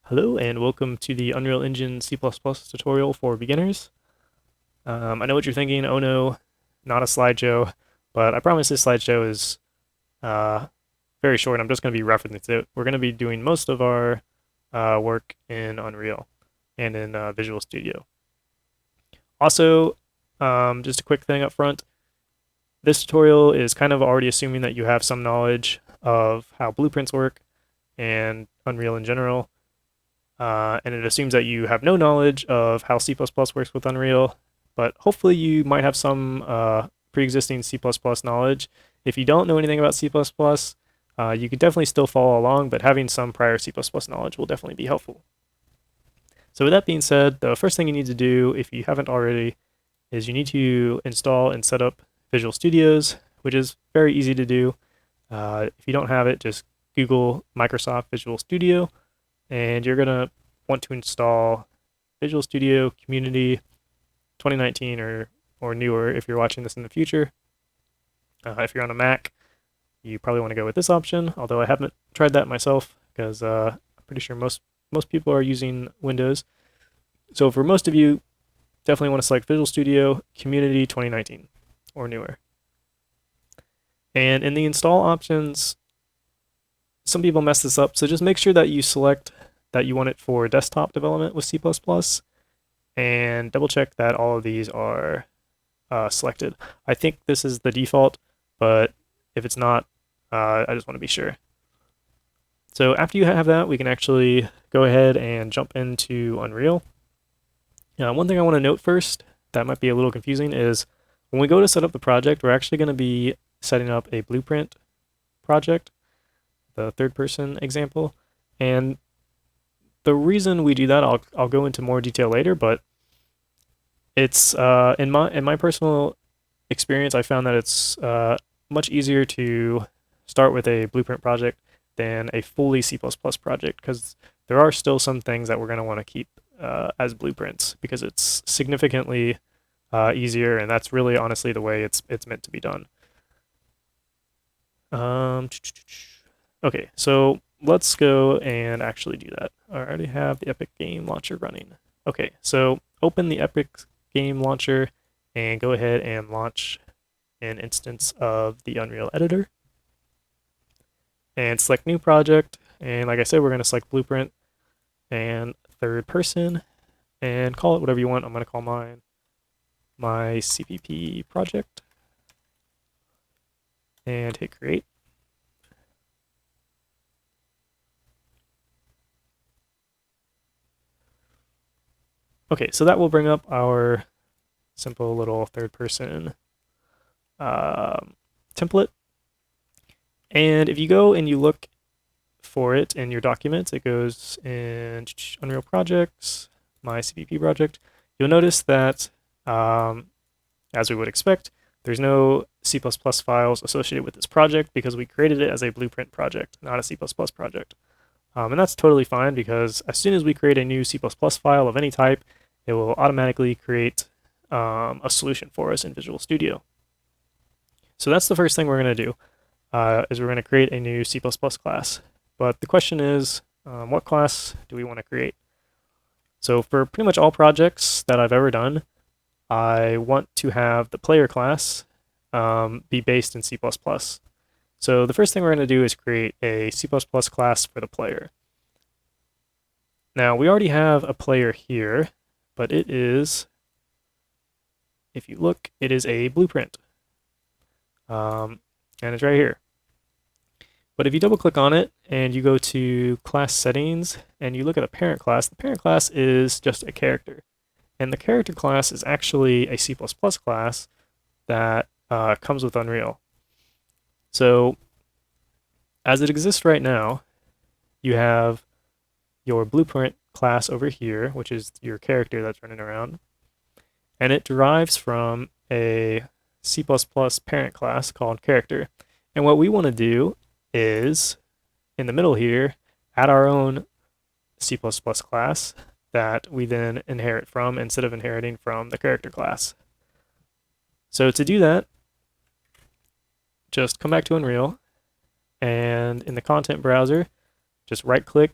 Hello and welcome to the Unreal Engine C++ tutorial for beginners. I know what you're thinking, oh no, not a slideshow, but I promise this slideshow is uh, very short. I'm just going to be referencing it. We're going to be doing most of our work in Unreal and in Visual Studio. Also, just a quick thing up front, this tutorial is kind of already assuming that you have some knowledge of how blueprints work and Unreal in general. And it assumes that you have no knowledge of how C++ works with Unreal, but hopefully you might have some pre-existing C++ knowledge. If you don't know anything about C++, you could definitely still follow along, but having some prior C++ knowledge will definitely be helpful. So with that being said, the first thing you need to do, if you haven't already, is you need to install and set up Visual Studios, which is very easy to do. If you don't have it, just Google Microsoft Visual Studio, and you're going to want to install Visual Studio Community 2019 or newer if you're watching this in the future. If you're on a Mac, you probably want to go with this option, although I haven't tried that myself because I'm pretty sure most people are using Windows. So for most of you, definitely want to select Visual Studio Community 2019 or newer. And in the install options, some people mess this up, so just make sure that you select that you want it for desktop development with C++, and double check that all of these are selected. I think this is the default, but if it's not, I just want to be sure. So after you have that, we can actually go ahead and jump into Unreal. One thing I want to note first that might be a little confusing is when we go to set up the project, we're actually going to be setting up a blueprint project, the third person example. And the reason we do that, I'll go into more detail later, but it's in my personal experience, I found that it's much easier to start with a blueprint project than a fully C++ project, because there are still some things that we're going to want to keep as blueprints because it's significantly easier, and that's really honestly the way it's meant to be done. Okay, so let's go and actually do that. I already have the Epic Game Launcher running. Okay, so open the Epic Game Launcher and go ahead and launch an instance of the Unreal Editor. And select New Project. And like I said, we're going to select Blueprint and third person and call it whatever you want. I'm going to call mine my CPP project and hit create. Okay, so that will bring up our simple little third person template. And if you go and you look for it in your documents, it goes in Unreal Projects, my CPP project. You'll notice that, as we would expect, there's no C++ files associated with this project because we created it as a blueprint project, not a C++ project. And that's totally fine because as soon as we create a new C++ file of any type, it will automatically create a solution for us in Visual Studio. So that's the first thing we're going to do, is we're going to create a new C++ class. But the question is, what class do we want to create? So for pretty much all projects that I've ever done, I want to have the player class be based in C++. So the first thing we're going to do is create a C++ class for the player. Now we already have a player here, but it is, if you look, it is a blueprint. And it's right here. But if you double click on it and you go to class settings and you look at the parent class is just a character. And the character class is actually a C++ class that comes with Unreal. So as it exists right now, you have your blueprint class over here, which is your character that's running around. And it derives from a C++ parent class called character. And what we want to do is, in the middle here, add our own C++ class that we then inherit from instead of inheriting from the character class. So to do that, just come back to Unreal, and in the content browser, just right-click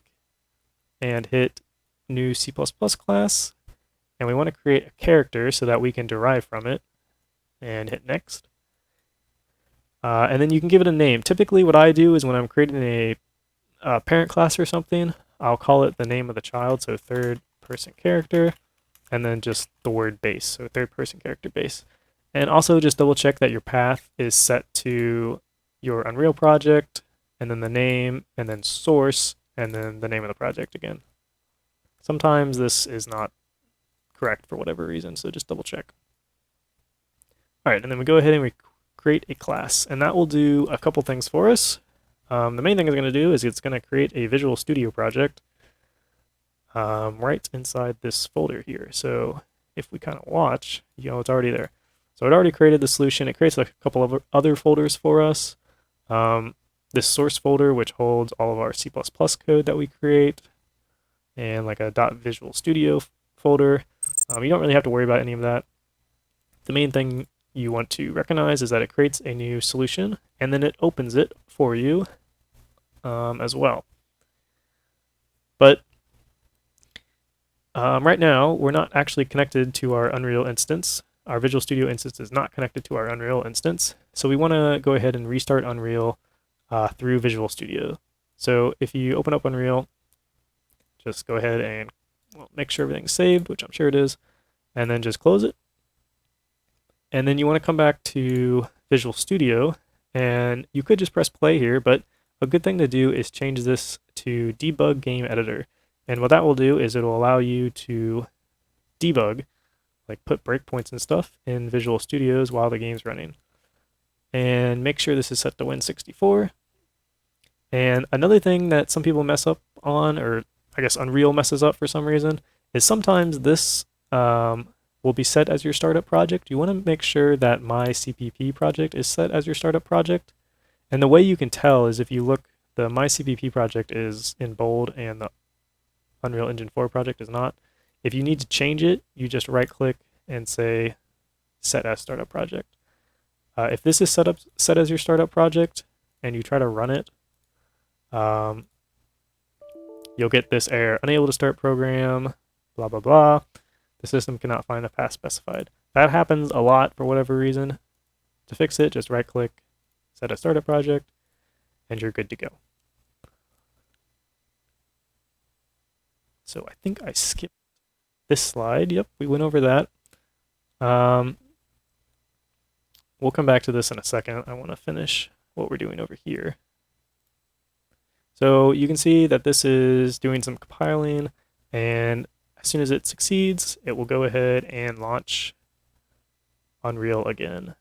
and hit new C++ class, and we want to create a character so that we can derive from it, and hit next. And then you can give it a name. Typically what I do is when I'm creating a parent class or something, I'll call it the name of the child, so third person character, and then just the word base, so third person character base. And also just double check that your path is set to your Unreal project, and then the name, and then source, and then the name of the project again. Sometimes this is not correct for whatever reason, so just double check. All right, and then we go ahead and we create a class, and that will do a couple things for us. The main thing it's going to do is it's going to create a Visual Studio project right inside this folder here. So if we kind of watch, it's already there. So it already created the solution. It creates a couple of other folders for us. This source folder, which holds all of our C++ code that we create, and like a .visual studio folder. You don't really have to worry about any of that. The main thing you want to recognize is that it creates a new solution, and then it opens it for you as well. But right now, we're not actually connected to our Unreal instance. Our Visual Studio instance is not connected to our Unreal instance. So we want to go ahead and restart Unreal through Visual Studio. So if you open up Unreal, just go ahead and make sure everything's saved, which I'm sure it is, and then just close it. And then you want to come back to Visual Studio, and you could just press play here, but a good thing to do is change this to Debug Game Editor. And what that will do is it'll allow you to debug, like put breakpoints and stuff in Visual Studios while the game's running. And make sure this is set to Win64. And another thing that some people mess up on, or I guess Unreal messes up for some reason, is sometimes this will be set as your startup project. You want to make sure that my CPP project is set as your startup project. And the way you can tell is if you look, the my CPP project is in bold and the Unreal Engine 4 project is not. If you need to change it, you just right click and say set as startup project. If this is set as your startup project and you try to run it, you'll get this error, unable to start program, blah, blah, blah. The system cannot find a path specified. That happens a lot for whatever reason. To fix it, just right click, set a startup project, and you're good to go. So I think I skipped this slide. Yep, we went over that. We'll come back to this in a second. I want to finish what we're doing over here. So you can see that this is doing some compiling, and as soon as it succeeds, it will go ahead and launch Unreal again.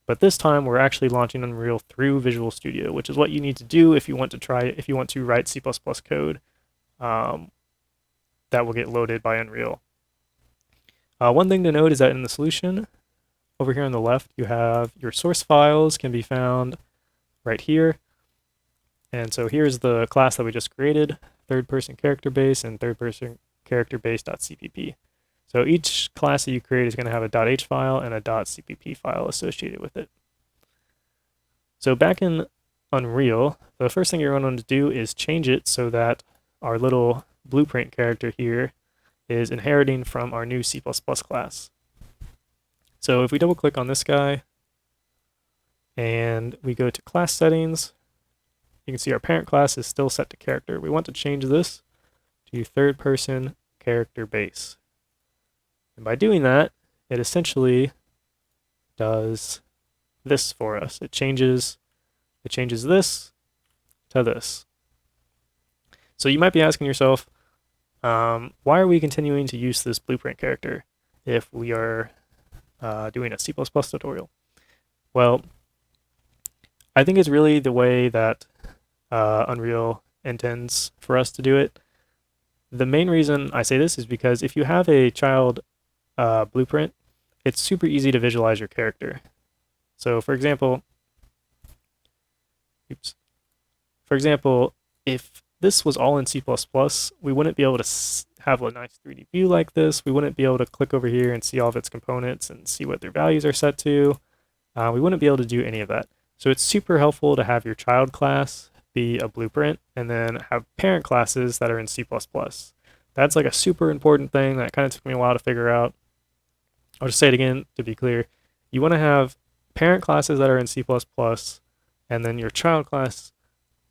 But this time we're actually launching Unreal through Visual Studio, which is what you need to do if you want to write C++ code that will get loaded by Unreal. One thing to note is that in the solution, over here on the left, you have your source files can be found right here. And so here's the class that we just created, third person character base and third person character base.cpp. So each class that you create is going to have a .h file and a .cpp file associated with it. So back in Unreal, the first thing you're going to do is change it so that our little blueprint character here is inheriting from our new C++ class. So if we double click on this guy and we go to class settings, you can see our parent class is still set to character. We want to change this to third person character base. And by doing that, it essentially does this for us. It changes this to this. So you might be asking yourself, why are we continuing to use this blueprint character if we are doing a C++ tutorial? Well, I think it's really the way that Unreal intends for us to do it. The main reason I say this is because if you have a child blueprint, it's super easy to visualize your character. So for example, if this was all in C++, we wouldn't be able to have a nice 3D view like this. We wouldn't be able to click over here and see all of its components and see what their values are set to. We wouldn't be able to do any of that. So it's super helpful to have your child class be a blueprint and then have parent classes that are in C++. That's like a super important thing that kind of took me a while to figure out. I'll just say it again to be clear. You want to have parent classes that are in C++, and then your child class,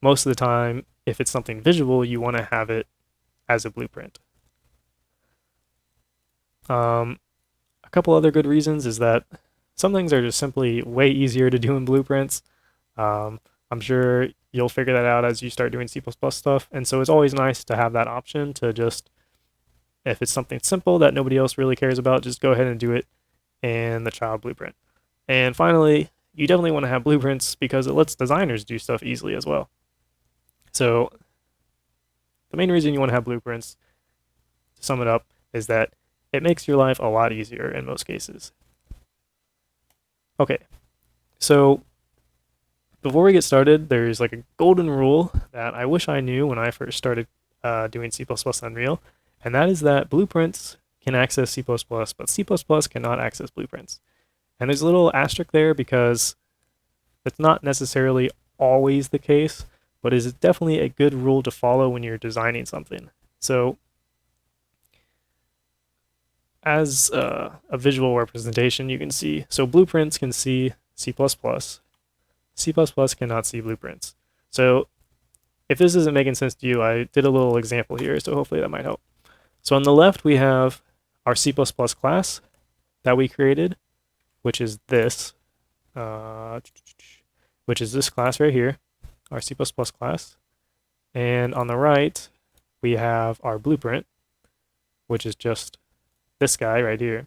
most of the time, if it's something visual, you want to have it as a blueprint. A couple other good reasons is that some things are just simply way easier to do in blueprints. I'm sure you'll figure that out as you start doing C++ stuff, and so it's always nice to have that option to just, if it's something simple that nobody else really cares about, just go ahead and do it in the child blueprint. And finally, you definitely want to have blueprints because it lets designers do stuff easily as well. So the main reason you want to have blueprints, to sum it up, is that it makes your life a lot easier in most cases. Okay, so before we get started, there's like a golden rule that I wish I knew when I first started doing C++ Unreal, and that is that blueprints can access C++, but C++ cannot access blueprints. And there's a little asterisk there because it's not necessarily always the case, but is definitely a good rule to follow when you're designing something. So as a visual representation, you can see, so blueprints can see C++, C++ cannot see blueprints. So if this isn't making sense to you, I did a little example here, so hopefully that might help. So on the left, we have our C++ class that we created, which is this, class right here, our C++ class. And on the right, we have our blueprint, which is just this guy right here.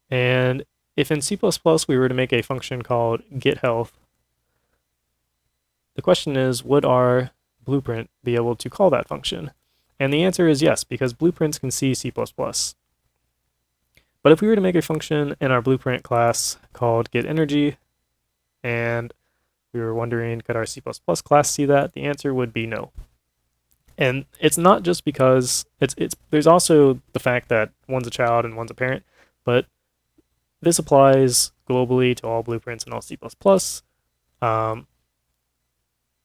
And if in C++ we were to make a function called getHealth, the question is, would our blueprint be able to call that function? And the answer is yes, because blueprints can see C++. But if we were to make a function in our blueprint class called getEnergy, and we were wondering, could our C++ class see that? The answer would be no. And it's not just because there's also the fact that one's a child and one's a parent, but this applies globally to all blueprints and all C++.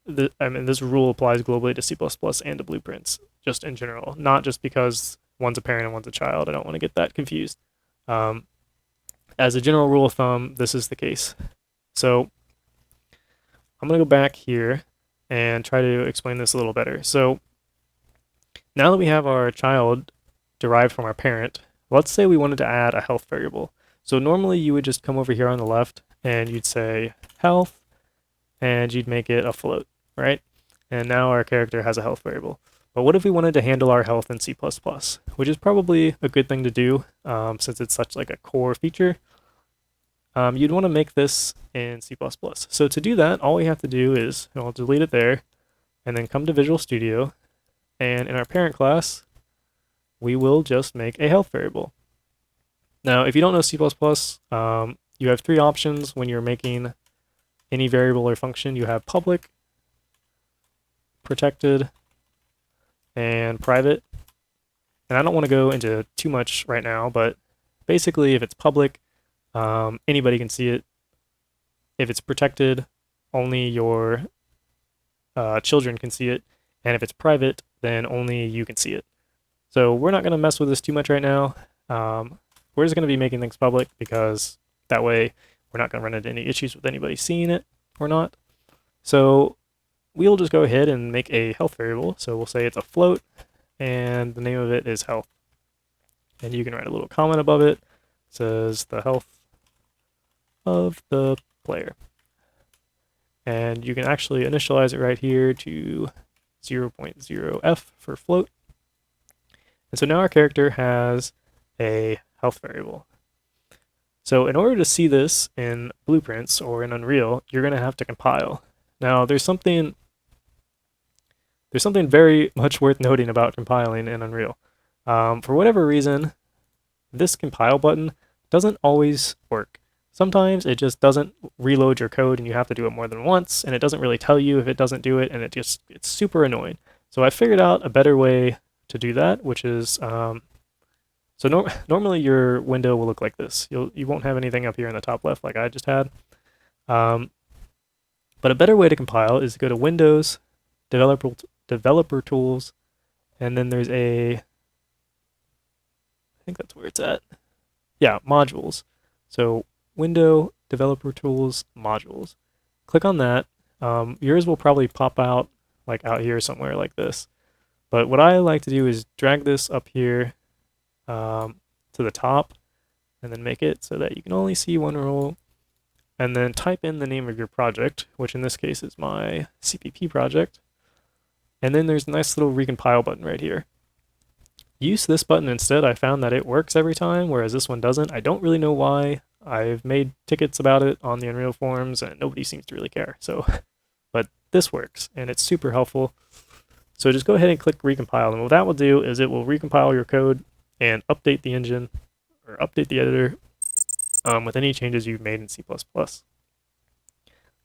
This rule applies globally to C++ and to blueprints, just in general, not just because one's a parent and one's a child. I don't want to get that confused. As a general rule of thumb, this is the case. So I'm going to go back here and try to explain this a little better. So now that we have our child derived from our parent, let's say we wanted to add a health variable. So normally you would just come over here on the left and you'd say health, and you'd make it a float, right? And now our character has a health variable. But what if we wanted to handle our health in C++, which is probably a good thing to do since it's such like a core feature. You'd want to make this in C++. So to do that, all we have to do is, I'll delete it there, and then come to Visual Studio, and in our parent class, we will just make a health variable. Now, if you don't know C++, you have three options when you're making any variable or function. You have public, protected, and private. And I don't want to go into too much right now, but basically if it's public, anybody can see it. If it's protected, only your children can see it. And if it's private, then only you can see it. So we're not going to mess with this too much right now. We're just going to be making things public because that way we're not going to run into any issues with anybody seeing it or not. So we'll just go ahead and make a health variable. So we'll say it's a float, and the name of it is health. And you can write a little comment above it. It says the health of the player. And you can actually initialize it right here to 0.0f for float. And so now our character has a health variable. So in order to see this in blueprints or in Unreal, you're going to have to compile. Now there's something very much worth noting about compiling in Unreal. For whatever reason, this compile button doesn't always work. Sometimes it just doesn't reload your code and you have to do it more than once, and it doesn't really tell you if it doesn't do it, and it's super annoying. So I figured out a better way to do that, which is normally your window will look like this. You won't have anything up here in the top left like I just had. But a better way to compile is to go to Windows, Developer Tools, and then there's I think that's where it's at. Yeah, Modules. So Window, Developer Tools, Modules. Click on that. Yours will probably pop out like out here somewhere like this. But what I like to do is drag this up here to the top and then make it so that you can only see one row, and then type in the name of your project, which in this case is my CPP project. And then there's a nice little recompile button right here. Use this button instead. I found that it works every time, whereas this one doesn't. I don't really know why. I've made tickets about it on the Unreal forums and nobody seems to really care. So, but this works and it's super helpful. So just go ahead and click recompile, and what that will do is it will recompile your code and update the engine or update the editor with any changes you've made in C++.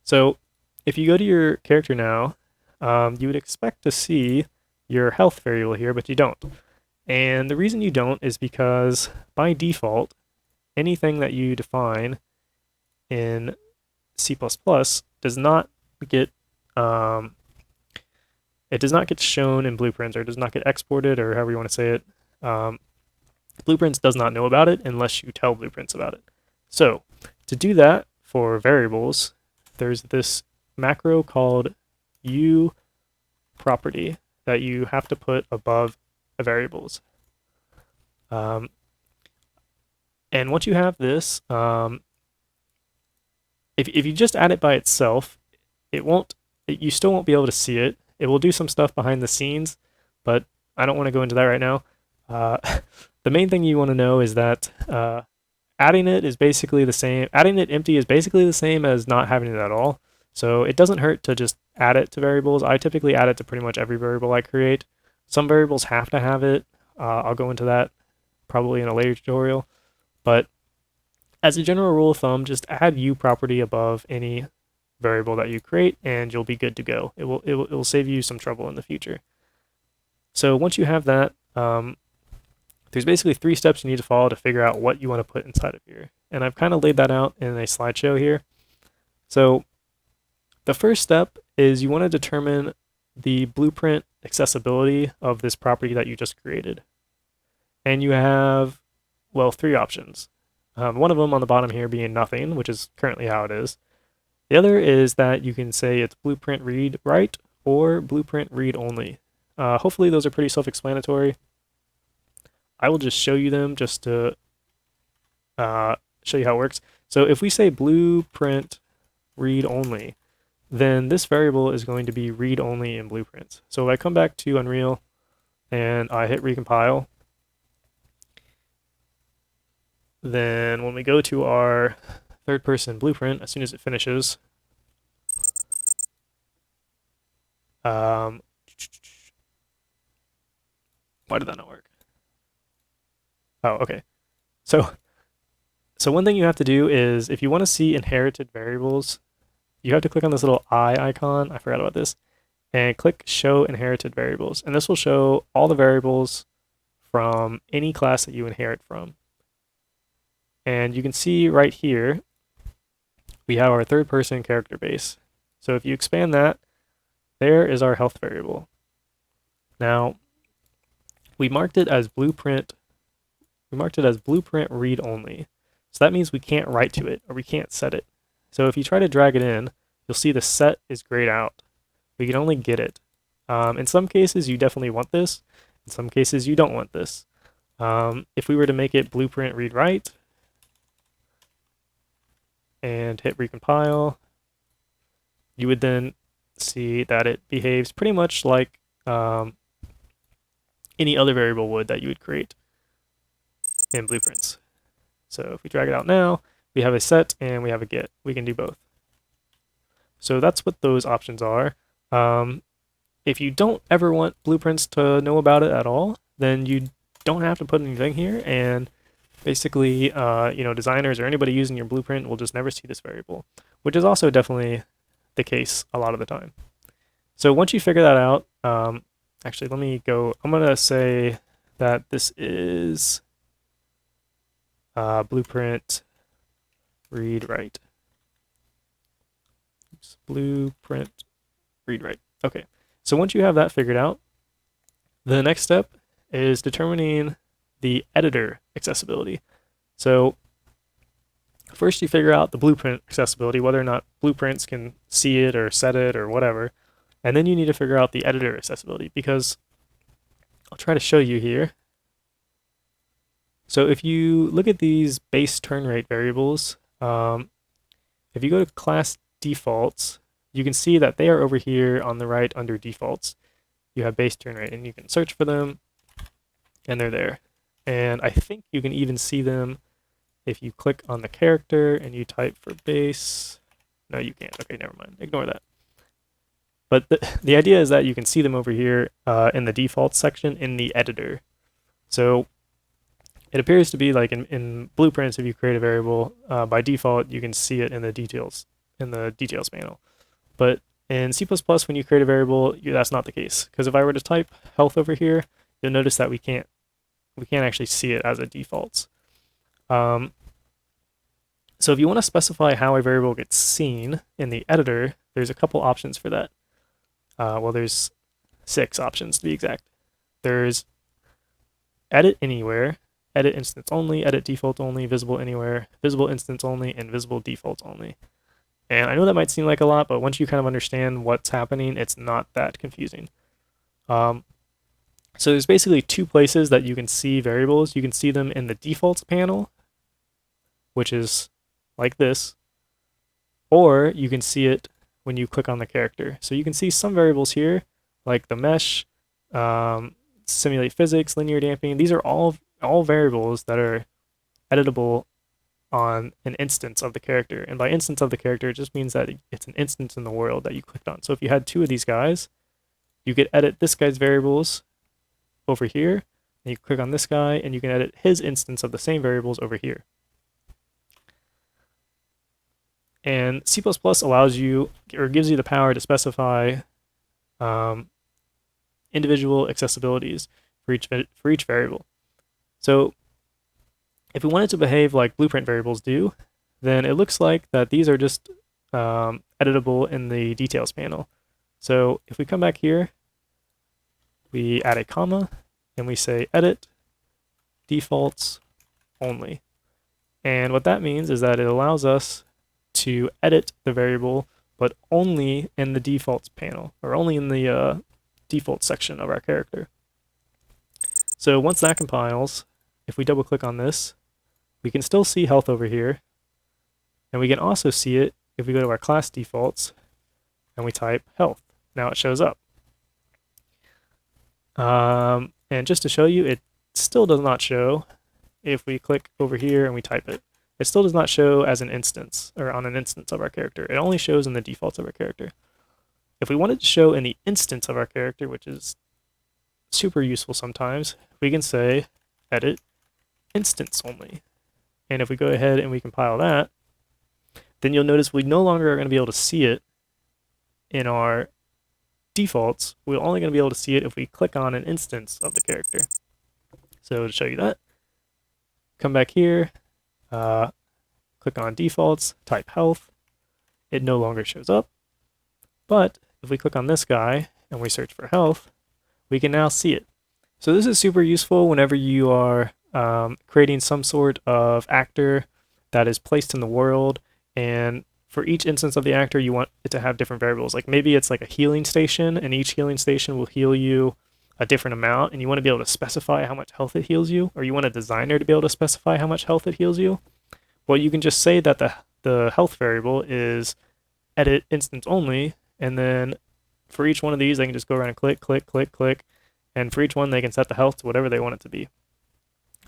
So if you go to your character now, you would expect to see your health variable here, but you don't. And the reason you don't is because by default, anything that you define in C++ does not get it does not get shown in Blueprints, or does not get exported, or however you want to say it. Blueprints does not know about it unless you tell Blueprints about it. So to do that for variables, there's this macro called uProperty that you have to put above variables. And once you have this, if you just add it by itself, you still won't be able to see it. It will do some stuff behind the scenes, but I don't want to go into that right now. The main thing you want to know is that adding it is basically the same. Adding it empty is basically the same as not having it at all. So it doesn't hurt to just add it to variables. I typically add it to pretty much every variable I create. Some variables have to have it. I'll go into that probably in a later tutorial. But as a general rule of thumb, just add uProperty above any variable that you create and you'll be good to go. It will save you some trouble in the future. So once you have that, there's basically 3 steps you need to follow to figure out what you want to put inside of here. And I've kind of laid that out in a slideshow here. So the first step is you want to determine the blueprint accessibility of this property that you just created. And you have, well, 3 options. One of them on the bottom here being nothing, which is currently how it is. The other is that you can say it's blueprint read write or blueprint read only. Hopefully those are pretty self-explanatory. I will just show you them just to show you how it works. So if we say blueprint read only, then this variable is going to be read only in blueprints. So if I come back to Unreal and I hit recompile, then when we go to our third-person blueprint, as soon as it finishes, why did that not work? Oh, okay. So one thing you have to do is, if you want to see inherited variables, you have to click on this little eye icon, I forgot about this, and click Show Inherited Variables. And this will show all the variables from any class that you inherit from. And you can see right here, we have our third-person character base. So if you expand that, there is our health variable. Now, we marked it as blueprint read only. So that means we can't write to it, or we can't set it. So if you try to drag it in, you'll see the set is grayed out. We can only get it. In some cases, you definitely want this. In some cases, you don't want this. If we were to make it blueprint read write and hit recompile, you would then see that it behaves pretty much like any other variable would that you would create in blueprints. So if we drag it out now, we have a set and we have a get. We can do both. So that's what those options are. If you don't ever want blueprints to know about it at all, then you don't have to put anything here, and basically, designers or anybody using your blueprint will just never see this variable, which is also definitely the case a lot of the time. So once you figure that out, actually, let me go. I'm going to say that this is blueprint read write. Oops. blueprint read write. Okay, so once you have that figured out, the next step is determining the editor accessibility. So first you figure out the blueprint accessibility, whether or not blueprints can see it or set it or whatever. And then you need to figure out the editor accessibility, because I'll try to show you here. So if you look at these base turn rate variables, if you go to class defaults, you can see that they are over here on the right under defaults. You have base turn rate, and you can search for them, and they're there. And I think you can even see them if you click on the character and you type for base. No, you can't. Okay, never mind. Ignore that. But the idea is that you can see them over here in the defaults section in the editor. So it appears to be like in blueprints, if you create a variable, by default, you can see it in the details panel. But in C++, when you create a variable, that's not the case. Because if I were to type health over here, you'll notice that we can't actually see it as a defaults. So if you want to specify how a variable gets seen in the editor, there's a couple options for that. Well, there's 6 options to be exact. There's edit anywhere, edit instance only, edit default only, visible anywhere, visible instance only, and visible default only. And I know that might seem like a lot, but once you kind of understand what's happening, it's not that confusing. So there's basically 2 places that you can see variables. You can see them in the defaults panel, which is like this, or you can see it when you click on the character. So you can see some variables here, like the mesh, simulate physics, linear damping. These are all variables that are editable on an instance of the character. And by instance of the character, it just means that it's an instance in the world that you clicked on. So if you had 2 of these guys, you could edit this guy's variables over here, and you click on this guy, and you can edit his instance of the same variables over here. And C++ allows you, or gives you the power to specify individual accessibilities for each variable. So if we want it to behave like blueprint variables do, then it looks like that these are just editable in the details panel. So if we come back here, we add a comma, and we say edit defaults only. And what that means is that it allows us to edit the variable, but only in the defaults panel, or only in the default section of our character. So once that compiles, if we double click on this, we can still see health over here, and we can also see it if we go to our class defaults and we type health. Now it shows up. And just to show you, it still does not show if we click over here and we type it. It still does not show as an instance, or on an instance of our character. It only shows in the defaults of our character. If we wanted to show in the instance of our character, which is super useful sometimes, we can say edit instance only. And if we go ahead and we compile that, then you'll notice we no longer are going to be able to see it in our defaults. We're only going to be able to see it if we click on an instance of the character. So to show you that, come back here, click on defaults, type health. It no longer shows up. But if we click on this guy and we search for health, we can now see it. So this is super useful whenever you are creating some sort of actor that is placed in the world, and for each instance of the actor, you want it to have different variables. Like maybe it's like a healing station, and each healing station will heal you a different amount, and you want to be able to specify how much health it heals you, or you want a designer to be able to specify how much health it heals you. Well, you can just say that the health variable is edit instance only, and then for each one of these, they can just go around and click, click, click, click, and for each one, they can set the health to whatever they want it to be.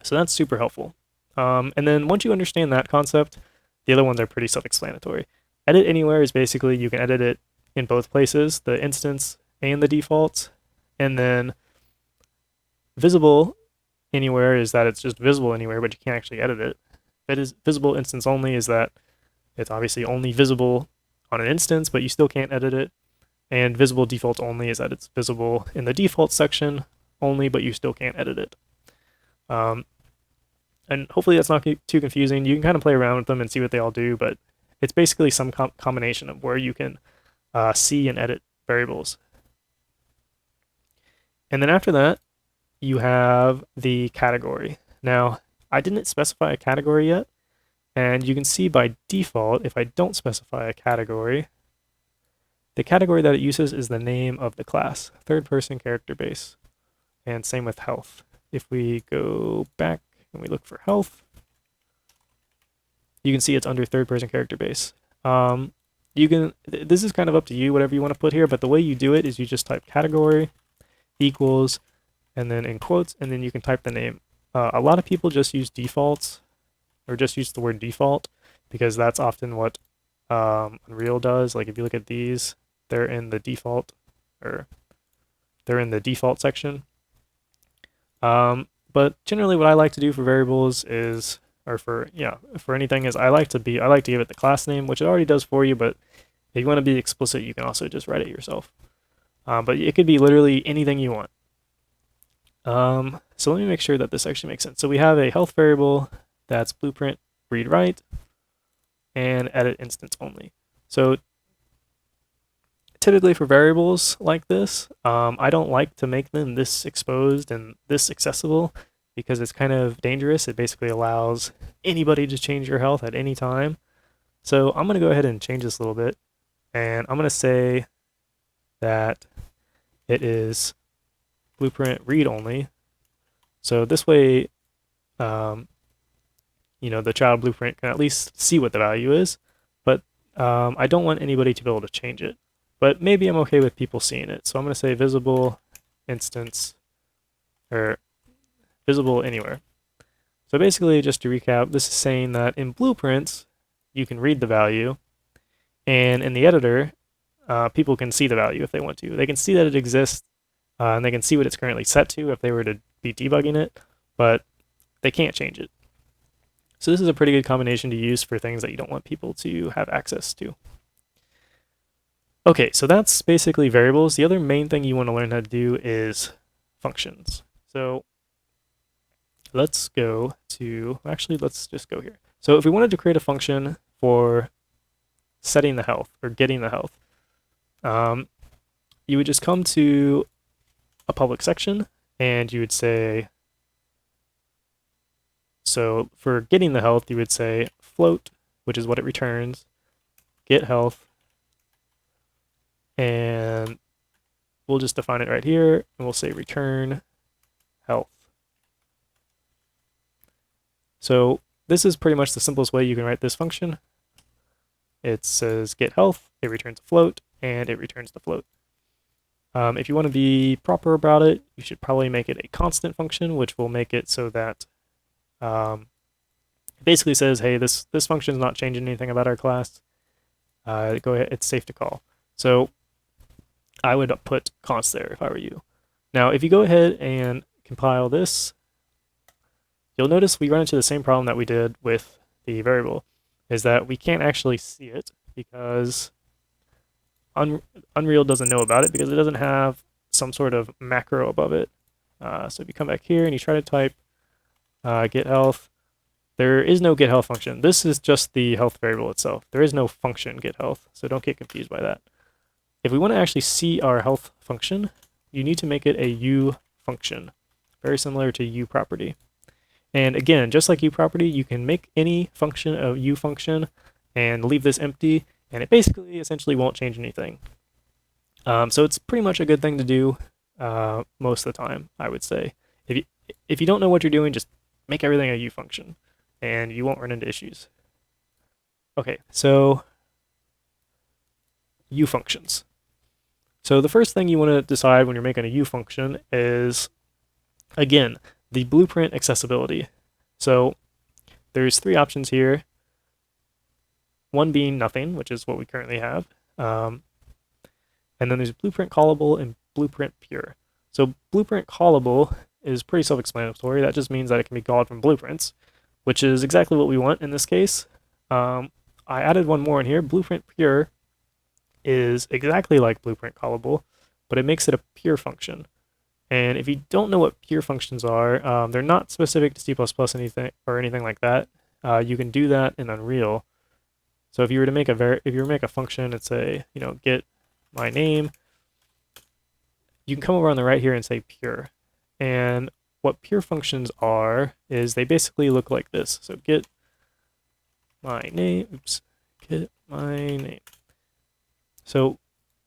So that's super helpful. And then once you understand that concept, the other ones are pretty self-explanatory. Edit anywhere is basically you can edit it in both places, the instance and the defaults. And then visible anywhere is that it's just visible anywhere, but you can't actually edit it. It is visible instance only is that it's obviously only visible on an instance, but you still can't edit it. And visible default only is that it's visible in the default section only, but you still can't edit it. And hopefully that's not too confusing. You can kind of play around with them and see what they all do, but it's basically some combination of where you can see and edit variables. And then after that, you have the category. Now, I didn't specify a category yet, and you can see by default, if I don't specify a category, the category that it uses is the name of the class, third-person character base, and same with health. If we go back and we look for health, you can see it's under third-person character base. This is kind of up to you, whatever you want to put here, but the way you do it is you just type category equals, and then in quotes, and then you can type the name. A lot of people just use defaults, or just use the word default, because that's often what Unreal does. Like if you look at these, they're in the default, or they're in the default section. But generally what I like to do for variables is, or for anything is I like to give it the class name, which it already does for you, but if you want to be explicit, you can also just write it yourself. But it could be literally anything you want. So let me make sure that this actually makes sense. So we have a health variable that's blueprint read write and edit instance only. So typically for variables like this, I don't like to make them this exposed and this accessible because it's kind of dangerous. It basically allows anybody to change your health at any time. So I'm going to go ahead and change this a little bit, and I'm going to say that it is blueprint read only. So this way, the child blueprint can at least see what the value is, but I don't want anybody to be able to change it. But maybe I'm okay with people seeing it. So I'm going to say visible instance, or visible anywhere. So basically, just to recap, this is saying that in blueprints, you can read the value, and in the editor, people can see the value if they want to. They can see that it exists, and they can see what it's currently set to if they were to be debugging it, but they can't change it. So this is a pretty good combination to use for things that you don't want people to have access to. Okay, so that's basically variables. The other main thing you want to learn how to do is functions. So let's go to, actually, let's just go here. So if we wanted to create a function for setting the health or getting the health, you would just come to a public section and you would say, so for getting the health, you would say float, which is what it returns, get health, and we'll just define it right here, and we'll say return health. So this is pretty much the simplest way you can write this function. It says get health, it returns a float, and it returns the float. If you want to be proper about it, you should probably make it a constant function, which will make it so that it basically says, hey, this function is not changing anything about our class. Go ahead, it's safe to call. So I would put const there if I were you. Now, if you go ahead and compile this, you'll notice we run into the same problem that we did with the variable, is that we can't actually see it because Unreal doesn't know about it because it doesn't have some sort of macro above it. So if you come back here and you try to type get health, there is no get health function. This is just the health variable itself. There is no function get health, so don't get confused by that. If we want to actually see our health function, you need to make it a U function, very similar to U property. And again, just like U property, you can make any function a U function and leave this empty, and it basically essentially won't change anything. So it's pretty much a good thing to do most of the time, I would say. If you don't know what you're doing, just make everything a U function, and you won't run into issues. Okay, so U functions. So the first thing you want to decide when you're making a U function is, again, the blueprint accessibility. So there's three options here. One being nothing, which is what we currently have. And then there's blueprint callable and blueprint pure. So blueprint callable is pretty self-explanatory. That just means that it can be called from blueprints, which is exactly what we want in this case. I added one more in here. Blueprint pure is exactly like blueprint callable, but it makes it a pure function. And if you don't know what pure functions are, they're not specific to C++ anything like that. You can do that in Unreal. So if you were to make a function and say, get my name, you can come over on the right here and say pure. And what pure functions are is they basically look like this. So get my name, get my name. So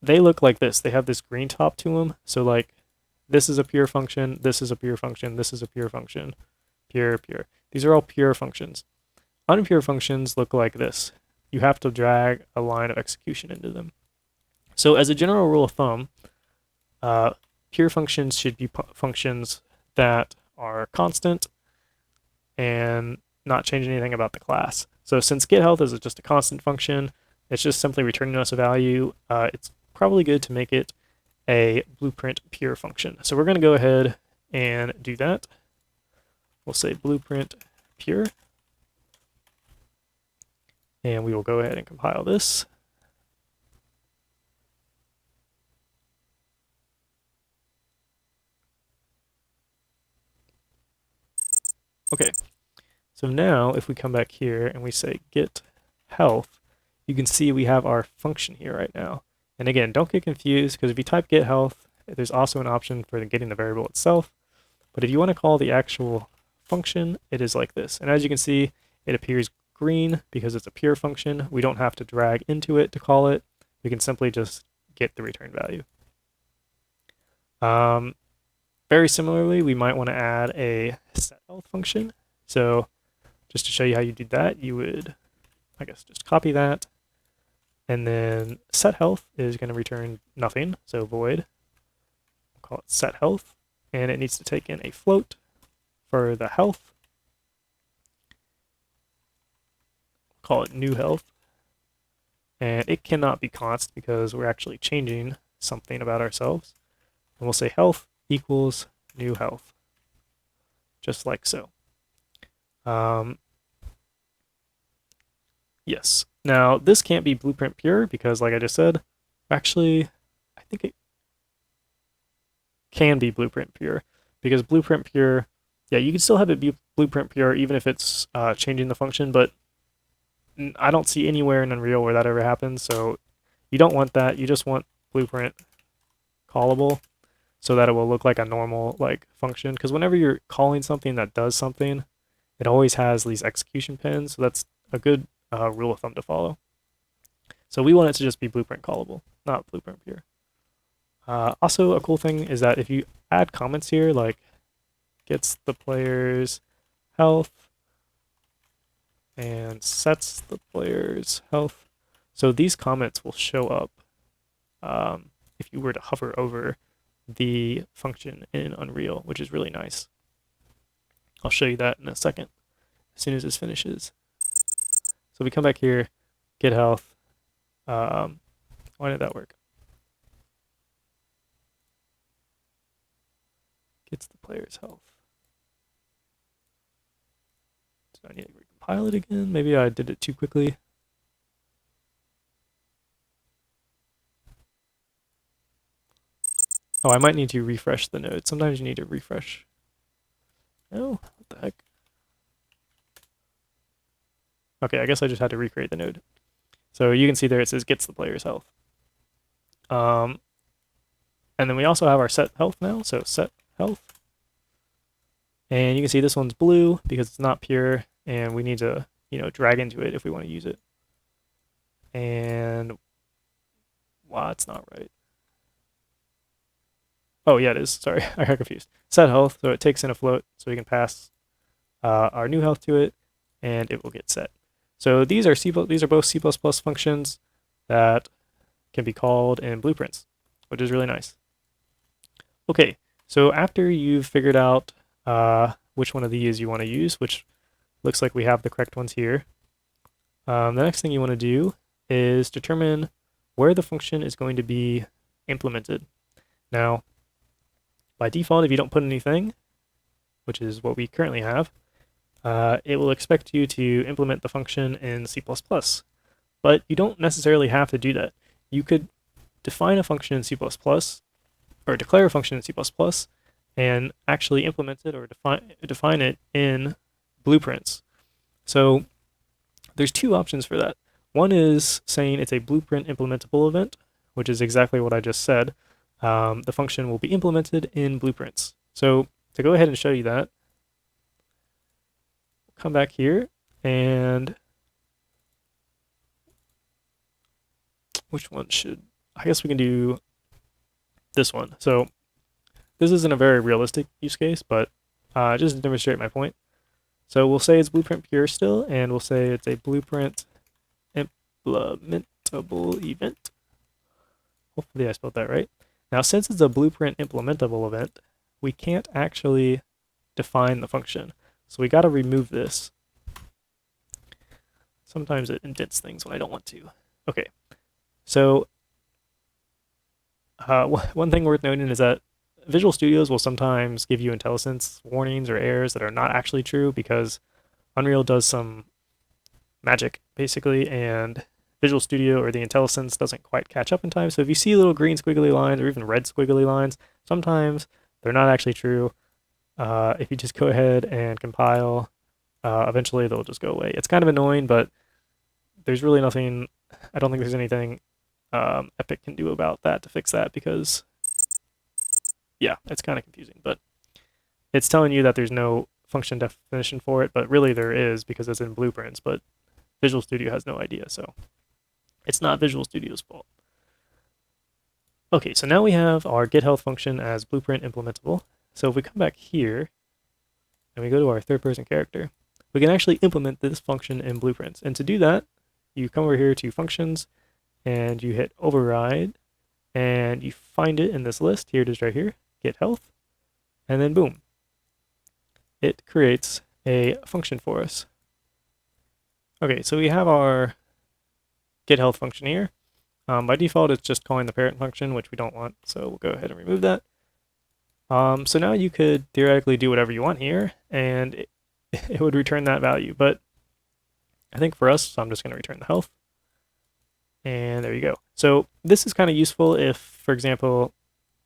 they look like this. They have this green top to them. So like this is a pure function, this is a pure function, this is a pure function, pure, pure. These are all pure functions. Unpure functions look like this. You have to drag a line of execution into them. So as a general rule of thumb, pure functions should be functions that are constant and not change anything about the class. So since getHealth is just a constant function, it's just simply returning us a value, it's probably good to make it a blueprint pure function. So we're going to go ahead and do that. We'll say blueprint pure. And we will go ahead and compile this. Okay, so now if we come back here and we say get health, you can see we have our function here right now. And again, don't get confused, because if you type get health, there's also an option for getting the variable itself. But if you want to call the actual function, it is like this. And as you can see, it appears green because it's a pure function. We don't have to drag into it to call it. We can simply just get the return value. Very similarly, we might want to add a set health function. So just to show you how you do that, you would, I guess, just copy that. And then set health is going to return nothing, so void. We'll call it set health. And it needs to take in a float for the health. Call it new health. And it cannot be const because we're actually changing something about ourselves. And we'll say health equals new health, just like so. Yes. Now, this can't be blueprint pure because, like I just said, actually, I think it can be blueprint pure, because blueprint pure, yeah, you can still have it be blueprint pure even if it's changing the function, but I don't see anywhere in Unreal where that ever happens, so you don't want that. You just want blueprint callable so that it will look like a normal function, because whenever you're calling something that does something, it always has these execution pins, so that's a good rule of thumb to follow. So we want it to just be blueprint callable, not blueprint pure. Also, a cool thing is that if you add comments here, like gets the player's health and sets the player's health, so these comments will show up if you were to hover over the function in Unreal, which is really nice. I'll show you that in a second, as soon as this finishes. So we come back here, get health. Why did that work? Gets the player's health. Do I need to recompile it again? Maybe I did it too quickly. Oh, I might need to refresh the node. Sometimes you need to refresh. Oh, what the heck? Okay, I guess I just had to recreate the node. So you can see there it says gets the player's health. And then we also have our set health now, so set health. And you can see this one's blue because it's not pure, and we need to, drag into it if we want to use it. And wow, it's not right. Oh yeah, it is. Sorry, I got confused. Set health, so it takes in a float, so we can pass our new health to it, and it will get set. So these are both C++ functions that can be called in blueprints, which is really nice. Okay, so after you've figured out which one of these you want to use, which looks like we have the correct ones here, the next thing you want to do is determine where the function is going to be implemented. Now, by default, if you don't put anything, which is what we currently have, it will expect you to implement the function in C++. But you don't necessarily have to do that. You could define a function in C++, or declare a function in C++, and actually implement it or define it in blueprints. So there's two options for that. One is saying it's a blueprint implementable event, which is exactly what I just said, the function will be implemented in blueprints. So to go ahead and show you that, come back here, and which one should, I guess we can do this one. So this isn't a very realistic use case, but just to demonstrate my point. So we'll say it's blueprint pure still, and we'll say it's a blueprint implementable event. Hopefully I spelled that right. Now, since it's a blueprint implementable event, we can't actually define the function. So we got to remove this. Sometimes it indents things when I don't want to. Okay, so one thing worth noting is that Visual Studios will sometimes give you IntelliSense warnings or errors that are not actually true because Unreal does some magic, basically, and Visual Studio or the IntelliSense doesn't quite catch up in time. So if you see little green squiggly lines or even red squiggly lines, sometimes they're not actually true. If you just go ahead and compile, eventually they'll just go away. It's kind of annoying, but there's really nothing, I don't think there's anything Epic can do about that to fix that because, yeah, it's kind of confusing. But it's telling you that there's no function definition for it, but really there is because it's in blueprints, but Visual Studio has no idea, so it's not Visual Studio's fault. Okay, so now we have our getHealth function as blueprint implementable. So if we come back here and we go to our third-person character, we can actually implement this function in blueprints. And to do that, you come over here to functions and you hit override and you find it in this list. Here it is right here, getHealth, and then boom, it creates a function for us. Okay, so we have our getHealth function here. By default, it's just calling the parent function, which we don't want, so we'll go ahead and remove that. So now you could theoretically do whatever you want here, and it would return that value. But I think for us, I'm just going to return the health. And there you go. So this is kind of useful if, for example,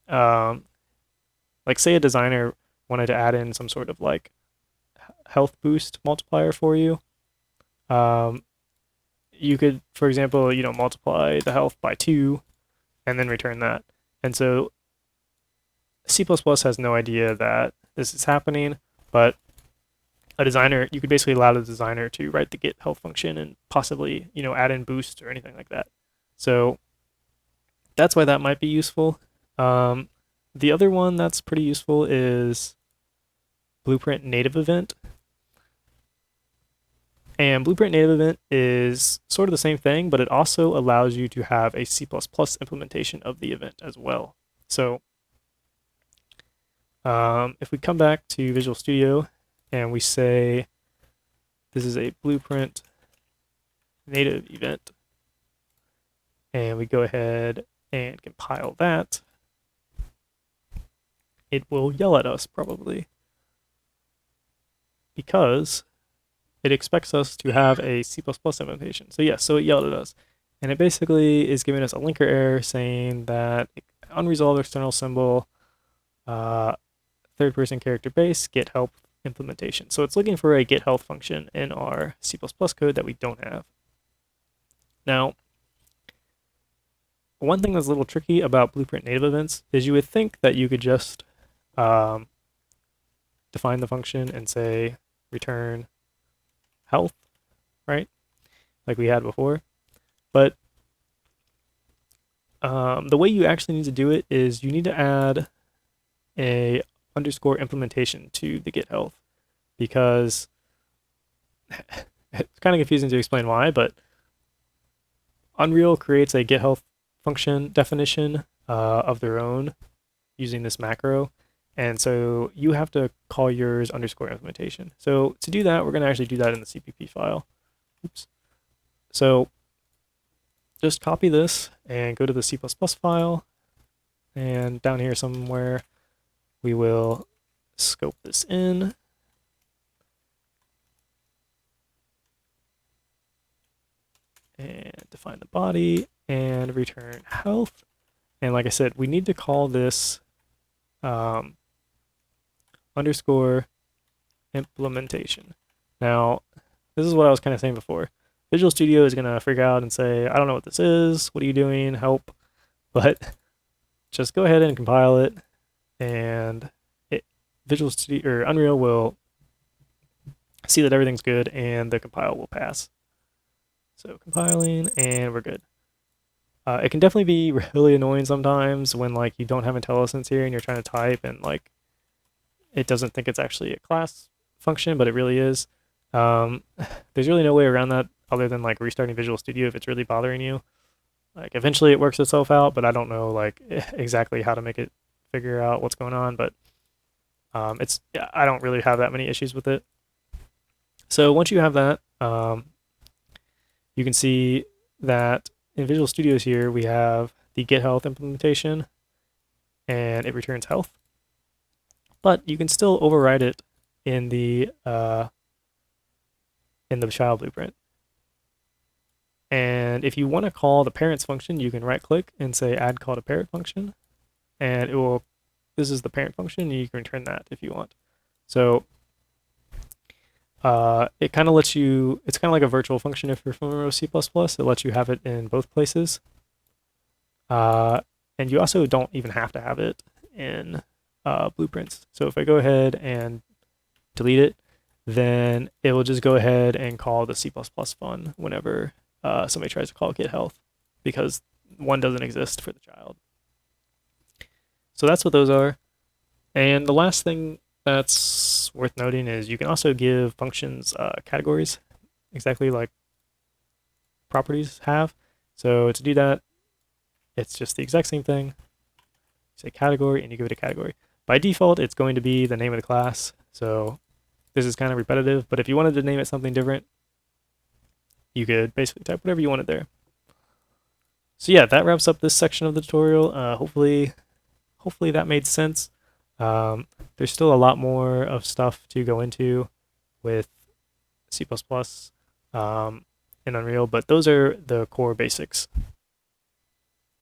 like say a designer wanted to add in some sort of like health boost multiplier for you. You could, for example, multiply the health by 2 and then return that. And so C++ has no idea that this is happening, but a designer, you could basically allow the designer to write the getHealth function and possibly, add in boost or anything like that. So that's why that might be useful. The other one that's pretty useful is Blueprint Native Event. And Blueprint Native Event is sort of the same thing, but it also allows you to have a C++ implementation of the event as well. So if we come back to Visual Studio and we say this is a Blueprint Native Event, and we go ahead and compile that, it will yell at us probably because it expects us to have a C++ implementation. So yes, so it yelled at us. And it basically is giving us a linker error saying that unresolved external symbol, third-person character base, getHelp implementation. So it's looking for a getHealth function in our C++ code that we don't have. Now, one thing that's a little tricky about Blueprint native events is you would think that you could just define the function and say return health, right? Like we had before. But the way you actually need to do it is you need to add a underscore implementation to the getHealth because it's kind of confusing to explain why, but Unreal creates a getHealth function definition of their own using this macro. And so you have to call yours underscore implementation. So to do that, we're going to actually do that in the CPP file. Oops. So just copy this and go to the C++ file. And down here somewhere, we will scope this in. And define the body and return health. And like I said, we need to call this underscore implementation. Now, this is what I was kind of saying before. Visual Studio is going to freak out and say, I don't know what this is. What are you doing? Help. but just go ahead and compile it, and Visual Studio or Unreal will see that everything's good, and the compile will pass. So compiling, and we're good. It can definitely be really annoying sometimes when like you don't have IntelliSense here and you're trying to type and like it doesn't think it's actually a class function, but it really is. There's really no way around that other than like restarting Visual Studio if it's really bothering you. Like eventually it works itself out, but I don't know like exactly how to make it figure out what's going on. But I don't really have that many issues with it. So once you have that, you can see that in Visual Studios here we have the get health implementation, and it returns health. But you can still override it in the child blueprint. And if you want to call the parents function, you can right click and say add call to parent function, and it will, this is the parent function, and you can return that if you want. So it kind of lets you, it's kind of like a virtual function if you're familiar with C++, it lets you have it in both places. And you also don't even have to have it in blueprints. So if I go ahead and delete it, then it will just go ahead and call the C++ fun whenever somebody tries to call get health, because one doesn't exist for the child. So that's what those are. And the last thing that's worth noting is you can also give functions categories, exactly like properties have. So to do that, it's just the exact same thing. You say category and you give it a category. By default, it's going to be the name of the class. So this is kind of repetitive, but if you wanted to name it something different, you could basically type whatever you wanted there. So yeah, that wraps up this section of the tutorial. Hopefully that made sense. There's still a lot more of stuff to go into with C++ in Unreal, but those are the core basics.